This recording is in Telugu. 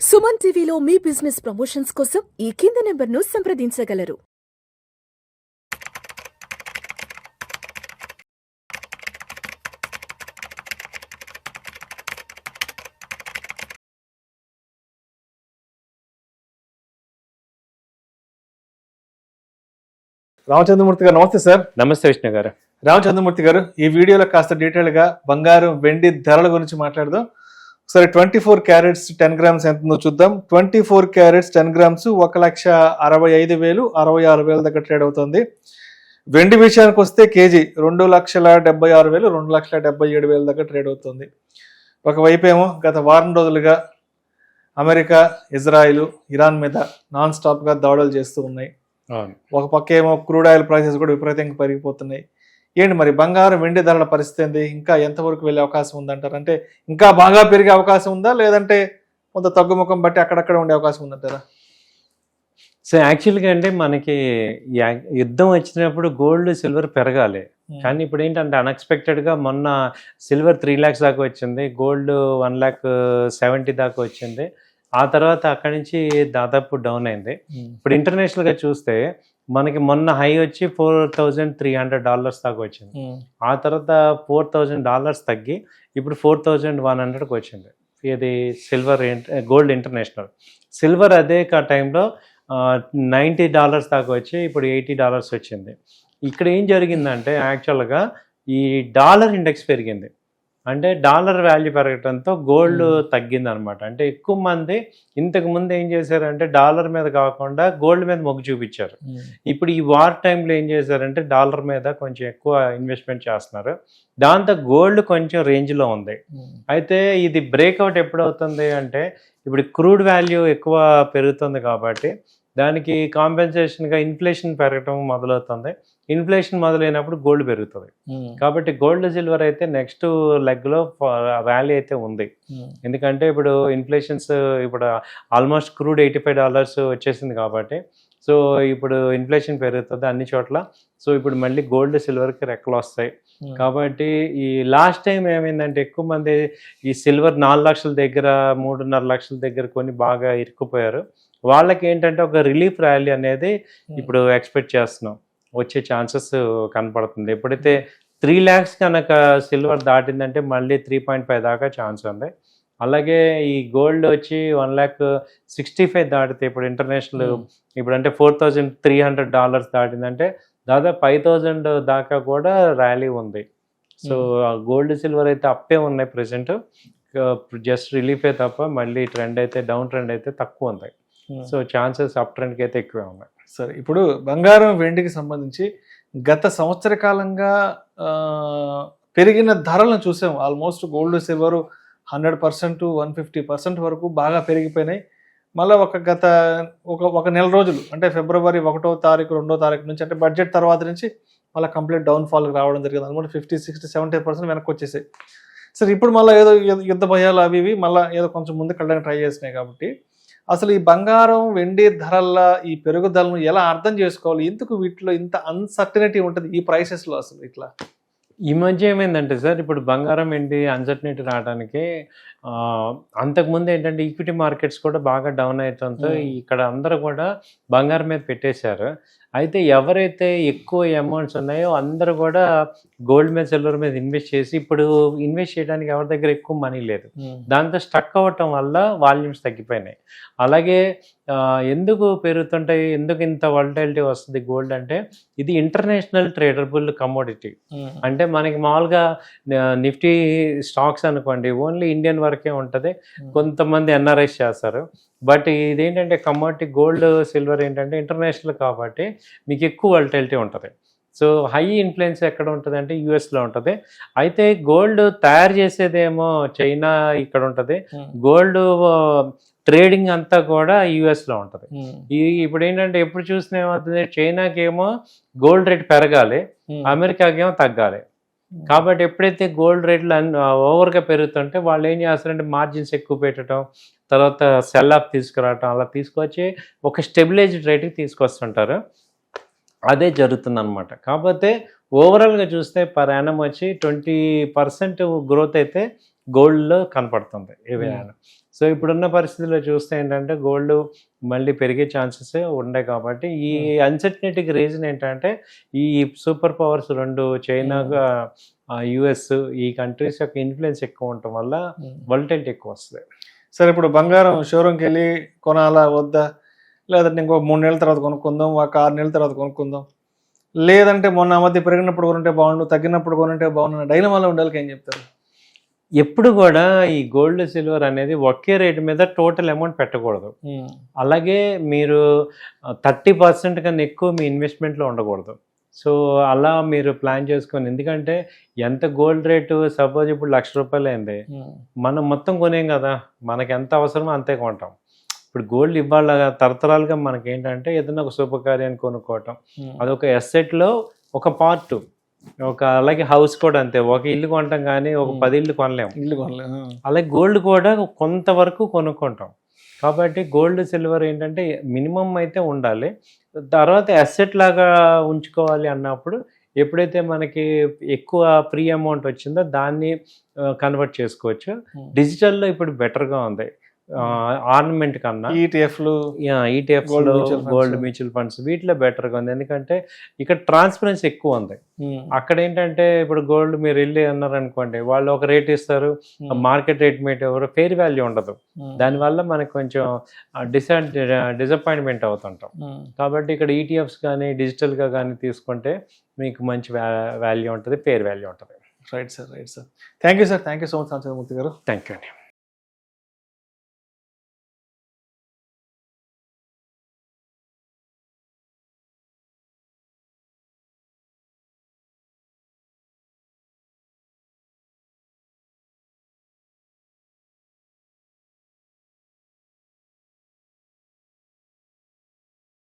సుమన్ టీవీలో మీ బిజినెస్ ప్రమోషన్స్ కోసం ఈ కింది నెంబర్ను సంప్రదించగలరు. రామచంద్రమూర్తి గారు నమస్తే సార్. నమస్తే విష్ణు గారు. రామచంద్రమూర్తి గారు, ఈ వీడియోలో కాస్త డీటెయిల్గా బంగారం వెండి ధరల గురించి మాట్లాడదాం. సరే, 24 క్యారెట్స్ 10 గ్రామ్స్ ఎంత చూద్దాం. 24 క్యారెట్స్ 10 గ్రామ్స్ 1,65,000 66,000 దగ్గర ట్రేడ్ అవుతుంది. వెండి విషయానికి వస్తే కేజీ 2,76,000 2,77,000 దగ్గర ట్రేడ్ అవుతుంది. ఒకవైపు ఏమో గత వారం రోజులుగా అమెరికా, ఇజ్రాయిల్, ఇరాన్ మీద నాన్ స్టాప్గా దాడులు చేస్తూ ఉన్నాయి. ఒక పక్క ఏమో క్రూడ్ ఆయిల్ ప్రైసెస్ కూడా విపరీతంగా పెరిగిపోతున్నాయి. ఏంటి మరి బంగారం వెండి ధరల పరిస్థితి ఏంది? ఇంకా ఎంతవరకు వెళ్ళే అవకాశం ఉందంటారు? అంటే ఇంకా బాగా పెరిగే అవకాశం ఉందా, లేదంటే కొంత తగ్గుముఖం బట్టి అక్కడక్కడ ఉండే అవకాశం ఉందంటారా? సో యాక్చువల్గా అంటే మనకి యుద్ధం వచ్చినప్పుడు గోల్డ్ సిల్వర్ పెరగాలి, కానీ ఇప్పుడు ఏంటంటే అన్ఎక్స్పెక్టెడ్గా మొన్న సిల్వర్ 3 lakhs దాకా వచ్చింది, గోల్డ్ 1,70,000 దాకా వచ్చింది. ఆ తర్వాత అక్కడి నుంచి దాదాపు డౌన్ అయింది. ఇప్పుడు ఇంటర్నేషనల్గా చూస్తే మనకి మొన్న హై వచ్చి $4,300 దాకా వచ్చింది. ఆ తర్వాత $4,000 తగ్గి ఇప్పుడు 4,100కి వచ్చింది. ఇది సిల్వర్ గోల్డ్ ఇంటర్నేషనల్. సిల్వర్ అదే టైంలో $90 దాకా వచ్చి ఇప్పుడు $80 వచ్చింది. ఇక్కడ ఏం జరిగిందంటే యాక్చువల్గా ఈ డాలర్ ఇండెక్స్ పెరిగింది, అంటే డాలర్ వాల్యూ పెరగడంతో గోల్డ్ తగ్గింది అనమాట. అంటే ఎక్కువ మంది ఇంతకు ముందు ఏం చేశారంటే డాలర్ మీద కాకుండా గోల్డ్ మీద మొగ్గు చూపించారు. ఇప్పుడు ఈ వార్ టైంలో ఏం చేశారంటే డాలర్ మీద కొంచెం ఎక్కువ ఇన్వెస్ట్మెంట్ చేస్తున్నారు. దాంతో గోల్డ్ కొంచెం రేంజ్లో ఉంది. అయితే ఇది బ్రేక్అవుట్ ఎప్పుడు అవుతుంది అంటే ఇప్పుడు క్రూడ్ వాల్యూ ఎక్కువ పెరుగుతుంది కాబట్టి దానికి కాంపెన్సేషన్గా ఇన్ఫ్లేషన్ పెరగటం మొదలవుతుంది. ఇన్ఫ్లేషన్ మొదలైనప్పుడు గోల్డ్ పెరుగుతుంది. కాబట్టి గోల్డ్ సిల్వర్ అయితే నెక్స్ట్ లెగ్లో ర్యాలీ అయితే ఉంది. ఎందుకంటే ఇప్పుడు ఇన్ఫ్లేషన్స్ ఇప్పుడు ఆల్మోస్ట్ క్రూడ్ $85 వచ్చేసింది కాబట్టి సో ఇప్పుడు ఇన్ఫ్లేషన్ పెరుగుతుంది అన్ని చోట్ల. సో ఇప్పుడు మళ్ళీ గోల్డ్ సిల్వర్కి రెక్కలు వస్తాయి. కాబట్టి ఈ లాస్ట్ టైం ఏమైందంటే ఎక్కువ మంది ఈ సిల్వర్ 4 లక్షల దగ్గర 3.5 లక్షల దగ్గర కొని బాగా ఇరుక్కుపోయారు. వాళ్ళకి ఏంటంటే ఒక రిలీఫ్ ర్యాలీ అనేది ఇప్పుడు ఎక్స్పెక్ట్ చేస్తున్నాం, వచ్చే ఛాన్సెస్ కనపడుతుంది. ఎప్పుడైతే 3 lakhs కనుక సిల్వర్ దాటిందంటే మళ్ళీ 3.5 దాకా ఛాన్స్ ఉంది. అలాగే ఈ గోల్డ్ వచ్చి 1,65,000 దాటితే ఇప్పుడు ఇంటర్నేషనల్ ఇప్పుడు అంటే $4,300 దాటిందంటే దాదాపు 5,000 దాకా కూడా ర్యాలీ ఉంది. సో గోల్డ్ సిల్వర్ అయితే అప్పే ఉన్నాయి ప్రెసెంట్, జస్ట్ రిలీఫే తప్ప మళ్ళీ ట్రెండ్ అయితే డౌన్ ట్రెండ్ అయితే తక్కువ ఉంది. సో ఛాన్సెస్ అప్ ట్రెండ్కి అయితే ఎక్కువే ఉన్నాయి. సరే, ఇప్పుడు బంగారం వెండికి సంబంధించి గత సంవత్సర కాలంగా పెరిగిన ధరలను చూసాం. ఆల్మోస్ట్ గోల్డ్ సిల్వర్ 100% 150% వరకు బాగా పెరిగిపోయినాయి. మళ్ళీ ఒక నెల రోజులు అంటే ఫిబ్రవరి 1వ తారీఖు 2వ తారీఖు నుంచి అంటే బడ్జెట్ తర్వాత నుంచి మళ్ళీ కంప్లీట్ డౌన్ఫాల్కి రావడం జరిగింది. అనమాట 50, 60, 70% వెనక్కి వచ్చేసాయి. సరే, ఇప్పుడు మళ్ళీ ఏదో యుద్ధ భయాలు అవి ఇవి మళ్ళీ ఏదో కొంచెం ముందుకు వెళ్ళడానికి ట్రై చేసినాయి. కాబట్టి అసలు ఈ బంగారం వెండి ధరల ఈ పెరుగుదలను ఎలా అర్థం చేసుకోవాలి? ఎందుకు వీటిలో ఇంత అన్సర్టనిటీ ఉంటుంది ఈ ప్రైసెస్లో? అసలు ఇట్లా ఈ మధ్య ఏమైందంటే సార్, ఇప్పుడు బంగారం వెండి అన్సర్టనిటీ రావడానికి అంతకుముందు ఏంటంటే ఈక్విటీ మార్కెట్స్ కూడా బాగా డౌన్ అవడంతో ఇక్కడ అందరూ కూడా బంగారం మీద పెట్టేశారు. అయితే ఎవరైతే ఎక్కువ అమౌంట్స్ ఉన్నాయో అందరూ కూడా గోల్డ్ మీద సిల్వర్ మీద ఇన్వెస్ట్ చేసి ఇప్పుడు ఇన్వెస్ట్ చేయడానికి ఎవరి దగ్గర ఎక్కువ మనీ లేదు. దాంతో స్టక్ అవ్వటం వల్ల వాల్యూమ్స్ తగ్గిపోయినాయి. అలాగే ఎందుకు పెరుగుతుంటాయి, ఎందుకు ఇంత వాలటిలిటీ వస్తుంది గోల్డ్ అంటే ఇది ఇంటర్నేషనల్ ట్రేడబుల్ కమోడిటీ. అంటే మనకి మామూలుగా నిఫ్టీ స్టాక్స్ అనుకోండి ఓన్లీ ఇండియన్ వరకే ఉంటుంది, కొంతమంది ఎన్ఆర్ఐస్ చేస్తారు. బట్ ఇదేంటంటే కమోడిటీ గోల్డ్ సిల్వర్ ఏంటంటే ఇంటర్నేషనల్ కాబట్టి మీకు ఎక్కువ వాలటిలిటీ ఉంటుంది. సో హై ఇన్ఫ్లుయెన్స్ ఎక్కడ ఉంటుంది అంటే యూఎస్లో ఉంటుంది. అయితే గోల్డ్ తయారు చేసేదేమో చైనా ఇక్కడ ఉంటుంది, గోల్డ్ ట్రేడింగ్ అంతా కూడా యూఎస్లో ఉంటుంది. ఇప్పుడు ఏంటంటే ఎప్పుడు చూసినా ఏమవుతుంది, చైనాకి ఏమో గోల్డ్ రేట్ పెరగాలి, అమెరికాకి ఏమో తగ్గాలి. కాబట్టి ఎప్పుడైతే గోల్డ్ రేట్లు ఓవర్గా పెరుగుతుంటే వాళ్ళు ఏం చేస్తారంటే మార్జిన్స్ ఎక్కువ పెట్టడం, తర్వాత సెల్ ఆఫ్ తీసుకురావటం, అలా తీసుకొచ్చి ఒక స్టెబిలైజ్డ్ రేట్కి తీసుకొస్తుంటారు. అదే జరుగుతుంది అనమాట. కాకపోతే ఓవరాల్గా చూస్తే పర్ యానం వచ్చి 20% గ్రోత్ అయితే గోల్డ్లో కనపడుతుంది ఏవైనా. సో ఇప్పుడున్న పరిస్థితుల్లో చూస్తే ఏంటంటే గోల్డ్ మళ్ళీ పెరిగే ఛాన్సెస్ ఉన్నాయి కాబట్టి ఈ అన్సర్టనిటీకి రీజన్ ఏంటంటే ఈ సూపర్ పవర్స్ రెండు చైనాగా యుఎస్ ఈ కంట్రీస్ యొక్క ఇన్ఫ్లుయెన్స్ ఎక్కువ ఉండటం వల్ల వాలటిలిటీ ఎక్కువ వస్తుంది. సరే, ఇప్పుడు బంగారం షోరూమ్కి వెళ్ళి కొనాలా వద్దా, లేదంటే ఇంకో 3 నెలల తర్వాత కొనుక్కుందాం, ఒక 6 నెలల తర్వాత కొనుక్కుందాం, లేదంటే మొన్న మధ్య పెరిగినప్పుడు కొనుంటే బాగుండు, తగ్గినప్పుడు కొనుంటే బాగుండు, డైలమాలో ఉండాలి ఏం చెప్తారు? ఎప్పుడు కూడా ఈ గోల్డ్ సిల్వర్ అనేది ఒకే రేటు మీద టోటల్ అమౌంట్ పెట్టకూడదు. అలాగే మీరు 30% కన్నా ఎక్కువ మీ ఇన్వెస్ట్మెంట్లో ఉండకూడదు. సో అలా మీరు ప్లాన్ చేసుకొని, ఎందుకంటే ఎంత గోల్డ్ రేటు సపోజ్ ఇప్పుడు ₹1,00,000 అయింది, మనం మొత్తం కొనేం కదా, మనకి ఎంత అవసరమో అంతే కొంటాం. ఇప్పుడు గోల్డ్ ఇవాళ తరతరాలుగా మనకి ఏంటంటే ఏదైనా ఒక శుభకార్యాన్ని కొనుక్కోవటం, అదొక ఎస్సెట్లో ఒక పార్ట్. అలాగే హౌస్ కూడా అంతే, ఒక ఇల్లు కొంటాం కానీ ఒక 10 ఇళ్ళు కొనలేము. అలాగే గోల్డ్ కూడా కొంతవరకు కొనుక్కుంటాం. కాబట్టి గోల్డ్ సిల్వర్ ఏంటంటే మినిమం అయితే ఉండాలి. తర్వాత అసెట్ లాగా ఉంచుకోవాలి అన్నప్పుడు ఎప్పుడైతే మనకి ఎక్కువ ప్రీ అమౌంట్ వచ్చిందో దాన్ని కన్వర్ట్ చేసుకోవచ్చు. డిజిటల్లో ఇప్పుడు బెటర్గా ఉంది ఆర్నమెంట్ కన్నా. ఈటీఎఫ్లు గోల్డ్ మ్యూచువల్ ఫండ్స్ వీటిలో బెటర్గా ఉంది, ఎందుకంటే ఇక్కడ ట్రాన్స్పరెన్సీ ఎక్కువ ఉంది. అక్కడ ఏంటంటే ఇప్పుడు గోల్డ్ మీరు వెళ్ళి అన్నారు అనుకోండి, వాళ్ళు ఒక రేట్ ఇస్తారు, మార్కెట్ రేట్ మీట్ ఎవరు ఫెయిర్ వాల్యూ ఉండదు. దానివల్ల మనకు కొంచెం డిసప్పాయింట్మెంట్ అవుతుంటాం. కాబట్టి ఇక్కడ ఈటీఎఫ్స్ కానీ డిజిటల్గా కానీ తీసుకుంటే మీకు మంచి వాల్యూ ఉంటుంది, ఫెయిర్ వాల్యూ ఉంటుంది. Right sir. Thank you sir. Thank you so much Santosh Murthy garu. Thank you అండి.